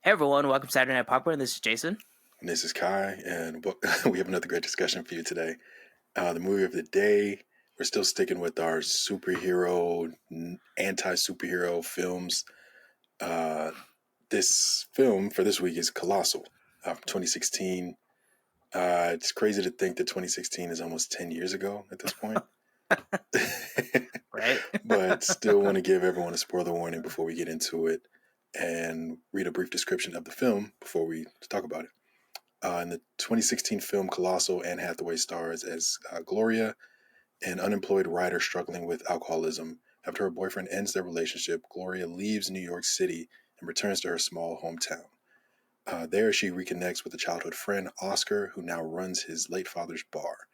Hey everyone, welcome to Saturday Night Popcorn. This is Jason. And this is Kai, and we have another great discussion for you today. The movie of the day, we're still sticking with our superhero, anti-superhero films. This film for this week is Colossal, from 2016. It's crazy to think that 2016 is almost 10 years ago at this point. Right? But still want to give everyone a spoiler warning before we get into it and read a brief description of the film before we talk about it. In the 2016 film Colossal, Anne Hathaway stars as Gloria, an unemployed writer struggling with alcoholism. After her boyfriend ends their relationship, Gloria leaves New York City and returns to her small hometown. There, she reconnects with a childhood friend, Oscar, who now runs his late father's bar.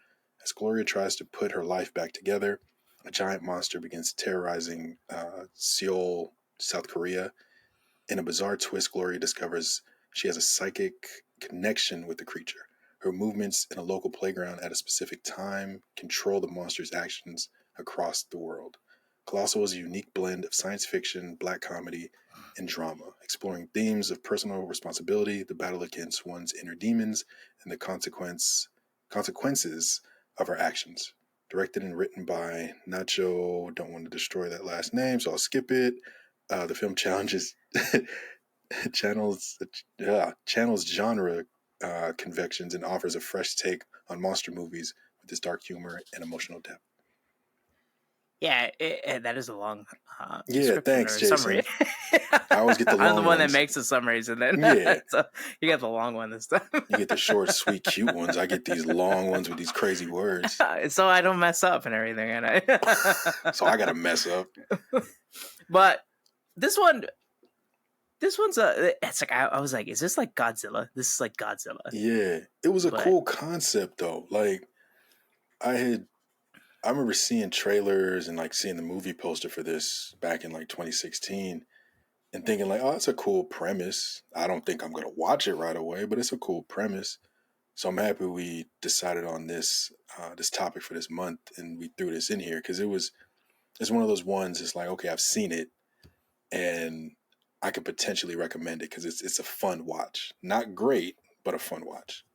As Gloria tries to put her life back together, a giant monster begins terrorizing Seoul, South Korea. In a bizarre twist, Gloria discovers she has a psychic connection with the creature. Her movements in a local playground at a specific time control the monster's actions across the world. Colossal is a unique blend of science fiction, black comedy, and drama, exploring themes of personal responsibility, the battle against one's inner demons, and the consequences of our actions. Directed and written by Nacho, don't want to destroy that last name, so I'll skip it. The film channels genre convictions and offers a fresh take on monster movies with its dark humor and emotional depth. Yeah, that is a long thanks, or summary. I always get the long I'm the one ones. that makes the summaries, and then so you get the long one this time. You get the short, sweet, cute ones. I get these long ones with these crazy words. So I don't mess up and everything, and so I gotta mess up. But this one's it's like I was like, is this like Godzilla? This is like Godzilla. Yeah, it was a cool concept though. Like I remember seeing trailers and like seeing the movie poster for this back in like 2016 and thinking like, oh, it's a cool premise. I don't think I'm going to watch it right away, but it's a cool premise. So I'm happy we decided on this topic for this month and we threw this in here because it's one of those ones. It's like, okay, I've seen it and I could potentially recommend it because it's a fun watch. Not great, but a fun watch.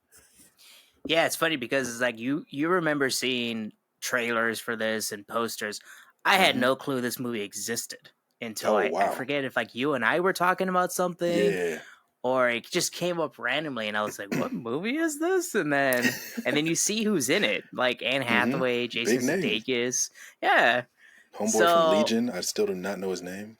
Yeah, it's funny because it's like you remember seeing trailers for this and posters. I had no clue this movie existed until I forget if like you and I were talking about something or it just came up randomly and I was like, what movie is this? And then you see who's in it, like Anne Hathaway, Jason Sudeikis. Yeah. Homeboy from Legion. I still do not know his name.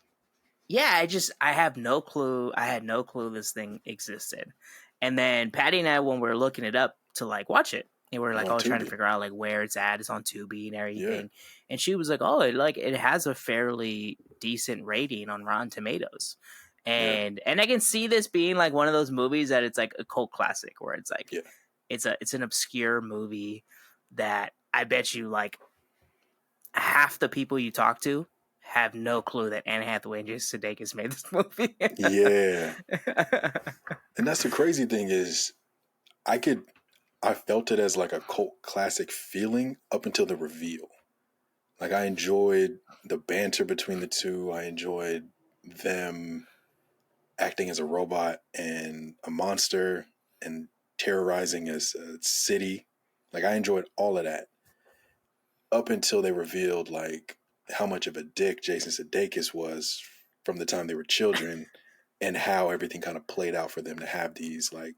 Yeah, I have no clue. I had no clue this thing existed. And then Patty and I, when we were looking it up to like watch it, and we were like, trying to figure out like where it's at. It's on Tubi and everything. Yeah. And she was like, it has a fairly decent rating on Rotten Tomatoes. And I can see this being like one of those movies that it's like a cult classic where it's like it's an obscure movie that I bet you like half the people you talk to have no clue that Anne Hathaway and Jason Sudeikis made this movie. Yeah. And that's the crazy thing is I felt it as like a cult classic feeling up until the reveal. Like I enjoyed the banter between the two. I enjoyed them acting as a robot and a monster and terrorizing a city. Like I enjoyed all of that up until they revealed like how much of a dick Jason Sudeikis was from the time they were children and how everything kind of played out for them to have these like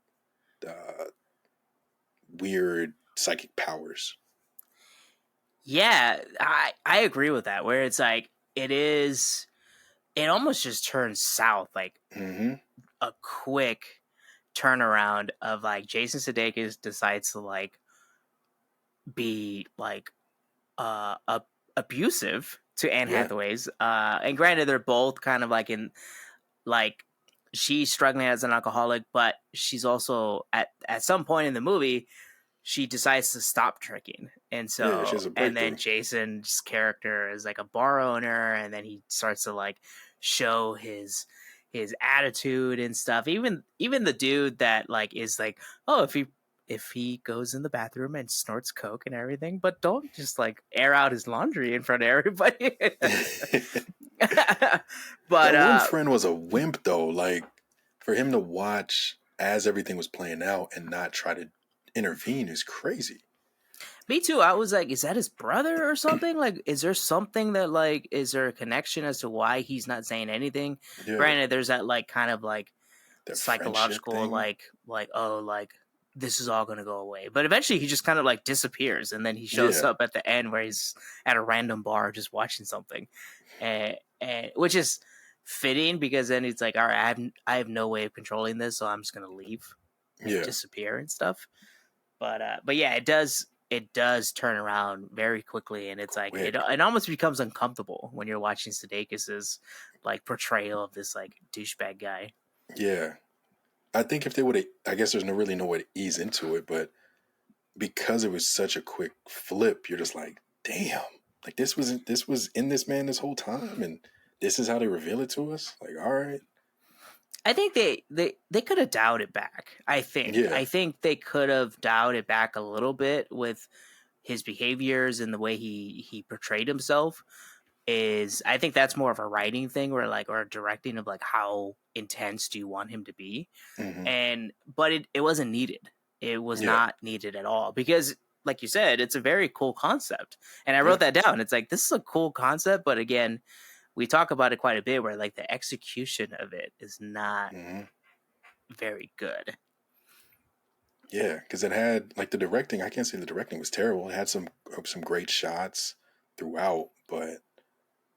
weird psychic powers. Yeah, I agree with that, where it's like it almost just turns south, like a quick turnaround of like Jason Sudeikis decides to like be like abusive to Anne Hathaway's. And granted, they're both kind of like in like she's struggling as an alcoholic, but she's also at some point in the movie she decides to stop drinking. And so and then Jason's character is like a bar owner, and then he starts to like show his attitude and stuff. Even the dude that like is like, oh, if he goes in the bathroom and snorts coke and everything, but don't just like air out his laundry in front of everybody. But that one friend was a wimp though. Like for him to watch as everything was playing out and not try to intervene is crazy. Me too. I was like, is that his brother or something? Like, is there something that like, is there a connection as to why he's not saying anything? Yeah, Granted, there's that like kind of like that friendship psychological thing. like oh like this is all gonna go away, but eventually he just kind of like disappears, and then he shows Yeah, up at the end where he's at a random bar just watching something, and which is fitting because then it's like, all right, I have no way of controlling this, so I'm just gonna leave and yeah, disappear and stuff. But yeah, it does turn around very quickly, and it's like quick. it almost becomes uncomfortable when you're watching Sudeikis's like portrayal of this like douchebag guy. Yeah, I think if they would have, I guess there's no really no way to ease into it, but because it was such a quick flip, you're just like, damn, like this was in this man this whole time, and this is how they reveal it to us. Like, all right, I think they could have dialed it back. I think. yeah, I think they could have dialed it back a little bit with his behaviors and the way he portrayed himself. Is I think that's more of a writing thing, where like, or a directing of like, how intense do you want him to be? hmm, And but it wasn't needed. It was yeah, not needed at all, because like you said, it's a very cool concept. And I yeah, wrote that down. It's like, this is a cool concept, but again, we talk about it quite a bit, where like the execution of it is not hmm, very good. yeah, because it had like the directing. I can't say the directing was terrible. It had some great shots throughout, but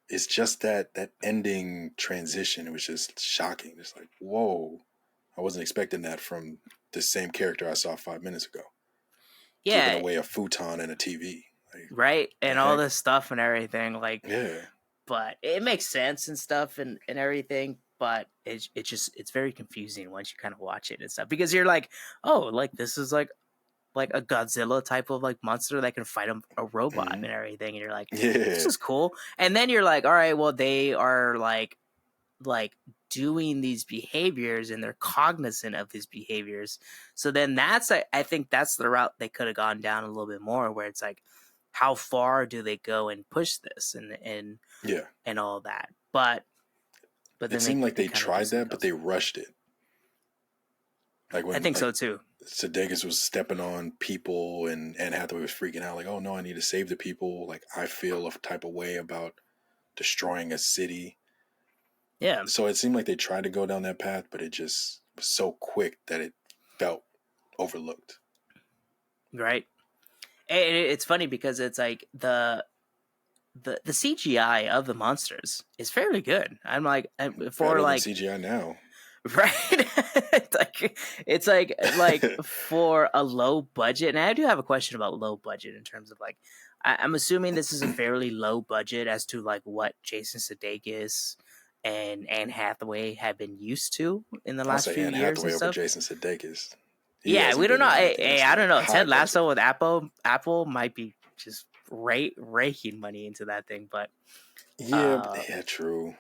it's just that ending transition. It was just shocking. It's like, whoa, I wasn't expecting that from the same character I saw 5 minutes ago, giving Yeah, away a futon and a TV. Like, right. the And all heck? this stuff and everything, like, Yeah. but it makes sense and stuff and everything. But it's very confusing once you kind of watch it and stuff, because you're like, oh, like this is like a Godzilla type of like monster that can fight a robot Hmm. and everything, and you're like, this Yeah. is cool. And then you're like, all right, well, they are like doing these behaviors and they're cognizant of these behaviors. So then I think that's the route they could have gone down a little bit more, where it's like, how far do they go and push this Yeah. and all that. But It then seemed like they they kind of do tried that, something but else. they rushed it. Like I when think so too. Sudeikis was stepping on people and Hathaway was freaking out, like, oh no, I need to save the people. Like, I feel a type of way about destroying a city. Yeah, So it seemed like they tried to go down that path, but it just was so quick that it felt overlooked. right. And it's funny because it's like the CGI of the monsters is fairly good. I'm like, for Better than like, CGI now. right. It's like for a low budget. And I do have a question about low budget in terms of like, I'm assuming this is a fairly low budget as to like what Jason Sudeikis and Anne Hathaway have been used to in the I'll last say few Anne years and Hathaway over stuff. Jason Sudeikis. He Yeah, we hasn't don't been know. in Hey, anything hey, that's I don't like know. high Ted budget. Lasso with Apple might be just raking money into that thing, Yeah, uh, yeah, true.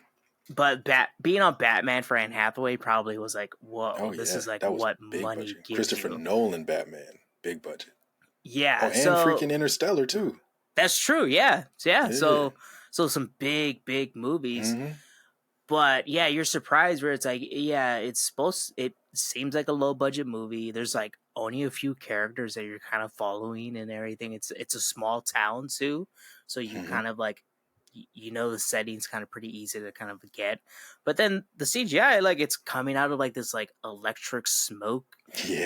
but being on Batman for Anne Hathaway probably was like, Oh whoa, this yeah, is like that was what big money budget. gives Christopher you. Nolan Batman, big budget. Oh, Yeah, and so freaking Interstellar too. that's true. Yeah, yeah. Yeah. So some big movies, Hmm. but yeah, you're surprised where it's like, yeah, it seems like a low budget movie. There's like only a few characters that you're kind of following and everything. It's a small town too, so you Hmm. kind of like, you know, the setting's kind of pretty easy to kind of get. But then the CGI, like, it's coming out of like this like electric smoke,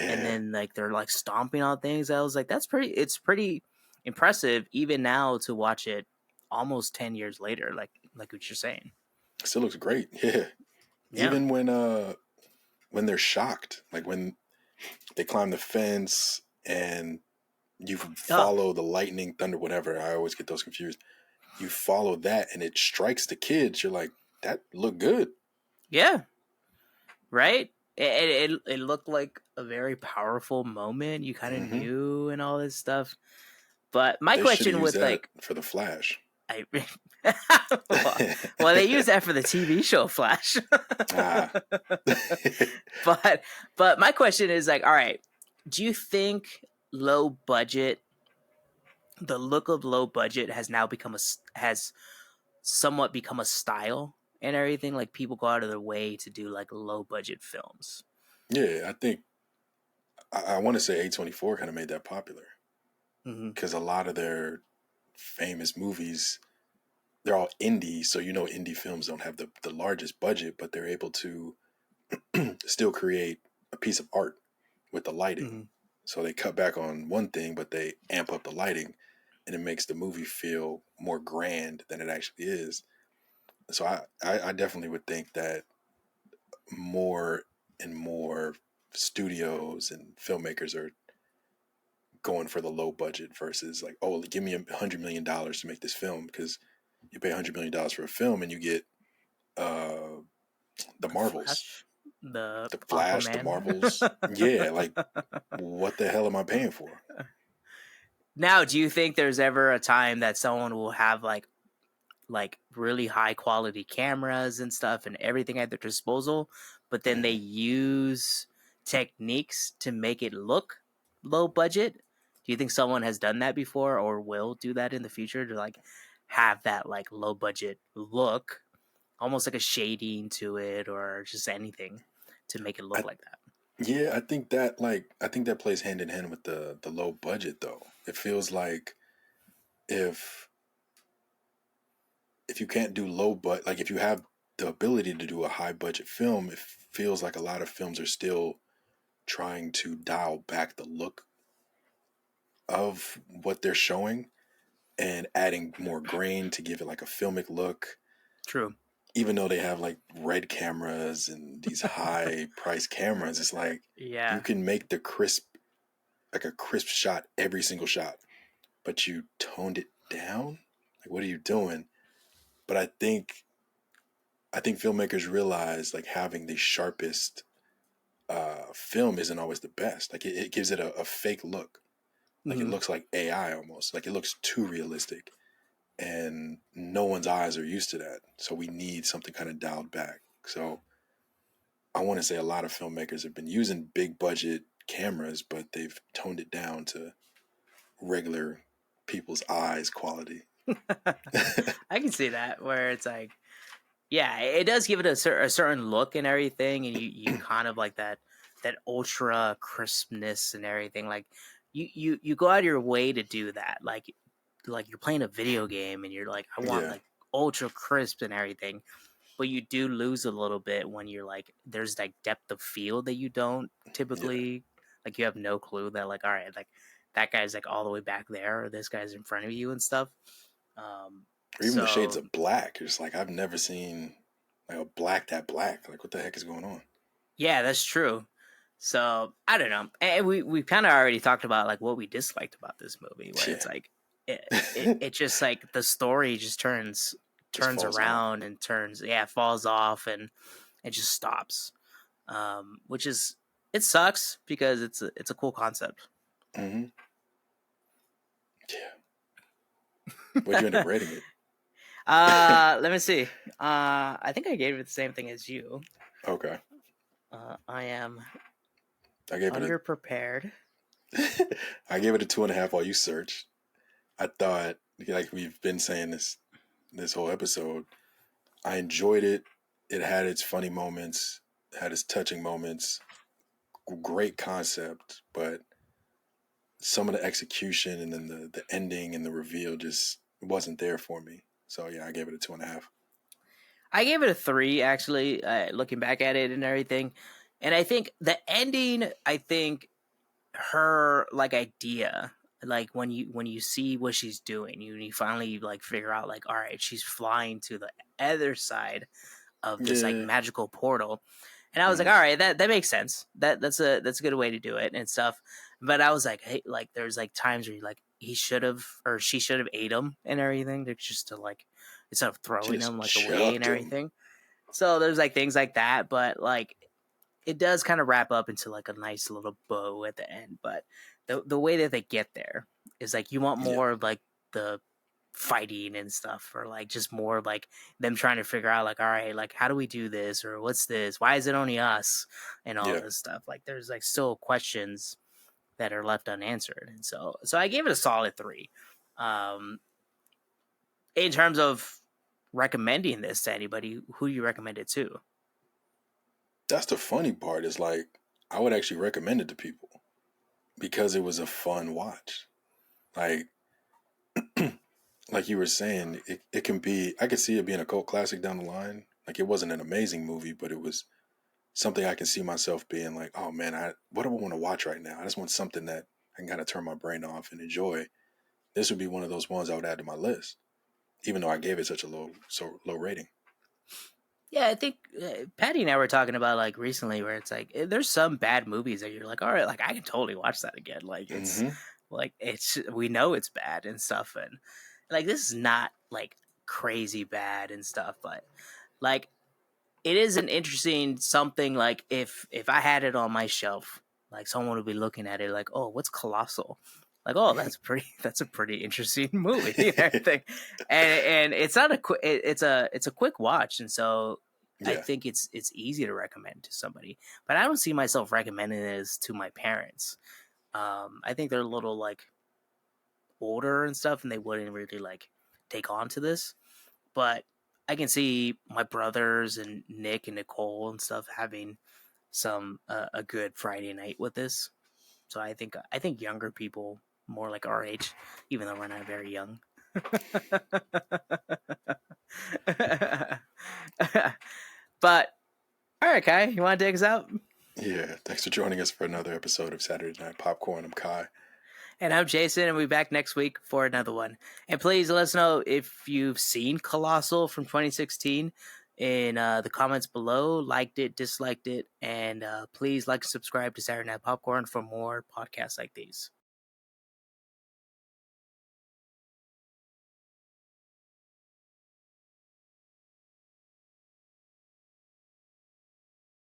and Yeah. then like they're like stomping on things. I was like, it's pretty impressive even now to watch it almost 10 years later, like what you're saying. Still looks great. Yeah. Yeah. Even when they're shocked, like when they climb the fence and you Oh, follow the lightning, thunder, whatever. I always get those confused. You follow that and it strikes the kids. You're like, that looked good. yeah. Right. It looked like a very powerful moment. You kind of Hmm. knew and all this stuff. But my They should have question used with that like, for the Flash. I well, well, they use that for the TV show Flash. Ah. but my question is like, all right, do you think low budget, the look of low budget has now become has somewhat become a style and everything. Like people go out of their way to do like low budget films. Yeah, I think I want to say A24 kind of made that popular Mm-hmm. because a lot of their famous movies, they're all indie. So, indie films don't have the largest budget, but they're able to still create a piece of art with the lighting. Mm-hmm. So they cut back on one thing, but they amp up the lighting and it makes the movie feel more grand than it actually is. So I definitely would think that more and more studios and filmmakers are going for the low budget versus like, oh, give me $100 million to make this film, because you pay $100 million for a film and you get uh, the The Marvels, Flash, the the Flash, the Aquaman. Marvels. Yeah, like what the hell am I paying for? Now, do you think there's ever a time that someone will have like really high quality cameras and stuff and everything at their disposal, but then they Hmm. use techniques to make it look low budget? Do you think someone has done that before or will do that in the future to like have that like low budget look, almost like a shading to it or just anything to make it look I like that? Yeah, I think that plays hand in hand with the low budget though. It feels like if if you can't do low but like if you have the ability to do a high budget film, it feels like a lot of films are still trying to dial back the look of what they're showing and adding more grain to give it like a filmic look, True. even though they have like red cameras and these high price cameras. It's like you Yeah. can make the like a crisp shot every single shot, but you toned it down. Like, what are you doing? But I think filmmakers realize like having the sharpest film isn't always the best. Like it gives it a fake look. Like it Mhm. looks like AI almost. Like it looks too realistic, and no one's eyes are used to that. So we need something kind of dialed back. So I want to say a lot of filmmakers have been using big budget cameras, but they've toned it down to regular people's eyes quality. I can see that where it's like, yeah, it does give it a certain look and everything, and you kind of like that ultra crispness and everything. Like you go out of your way to do that. Like you're playing a video game and you're like, I want Yeah, like ultra crisp and everything, but you do lose a little bit when you're like, there's like depth of field that you don't yeah. typically like. You have no clue that like, all right, like that guy's like all the way back there, or this guy's in front of you and stuff. Um, Or even the shades so of black. It's like I've never seen like a black that black. Like what the heck is going on? yeah, that's true. So I don't know, and we kind of already talked about like what we disliked about this movie, where it's Yeah, like it just like the story just just turns falls off. around and turns, yeah, falls off and it just stops. Which is, it sucks because it's a cool concept. Hmm. Yeah. What'd you end up rating it? Let me see. I think I gave it the same thing as you. Okay, I am I gave it a underprepared. I gave it a 2.5 while you searched. I thought, like we've been saying this whole episode, I enjoyed it. It had its funny moments, had its touching moments, great concept, but some of the execution and then the ending and the reveal just wasn't there for me. So yeah, I gave it a 2.5. I gave it a 3 actually, looking back at it and everything. And I think the ending, I think her like idea, like when you see what she's doing, you finally like figure out like, all right, she's flying to the other side of this like Yeah. magical portal. And I was like, Mm-hmm. all right, that makes sense. That's a good way to do it and stuff. But I was like, hey, like there's like times where you like he should have or she should have ate him and everything, just to like, instead of throwing him Just like away and chucked him. everything. So there's like things like that, but like it does kind of wrap up into like a nice little bow at the end. But the way that they get there is like you want Yeah. more of like the fighting and stuff, or like just more of like them trying to figure out like, all right, like how do we do this, or what's this, why is it only us, and all Yeah. this stuff. Like there's like still questions that are left unanswered, and so I gave it a solid 3. um in terms of recommending this to anybody, who you recommend it to? That's the funny part. Is like I would actually recommend it to people because it was a fun watch. Like like you were saying, it can be. I could see it being a cult classic down the line. Like it wasn't an amazing movie, but it was something I can see myself being like, oh man, what do I want to watch right now? I just want something that I can kind of turn my brain off and enjoy. This would be one of those ones I would add to my list, even though I gave it such a low rating. Yeah, I think Patty and I were talking about like recently, where it's like there's some bad movies that you're like, all right, like I can totally watch that again. Like it's we know it's bad and stuff, and like this is not like crazy bad and stuff, but like it is an interesting something. Like if I had it on my shelf, like someone would be looking at it like, oh, what's Colossal? Like, oh, that's a pretty interesting movie and everything. And it's not a quick it's a quick watch, and so I Yeah. think it's easy to recommend to somebody. But I don't see myself recommending this to my parents. I think they're a little like older and stuff, and they wouldn't really like take on to this. But I can see my brothers and Nick and Nicole and stuff having some a good Friday night with this. So I think younger people, more like our age, even though we're not very young. But all right, Kai, you want to take us out? Yeah. Thanks for joining us for another episode of Saturday Night Popcorn. I'm Kai. And I'm Jason, and we'll be back next week for another one. And please let us know if you've seen Colossal from 2016 in the comments below, liked it, disliked it, and please like and subscribe to Saturday Night Popcorn for more podcasts like these.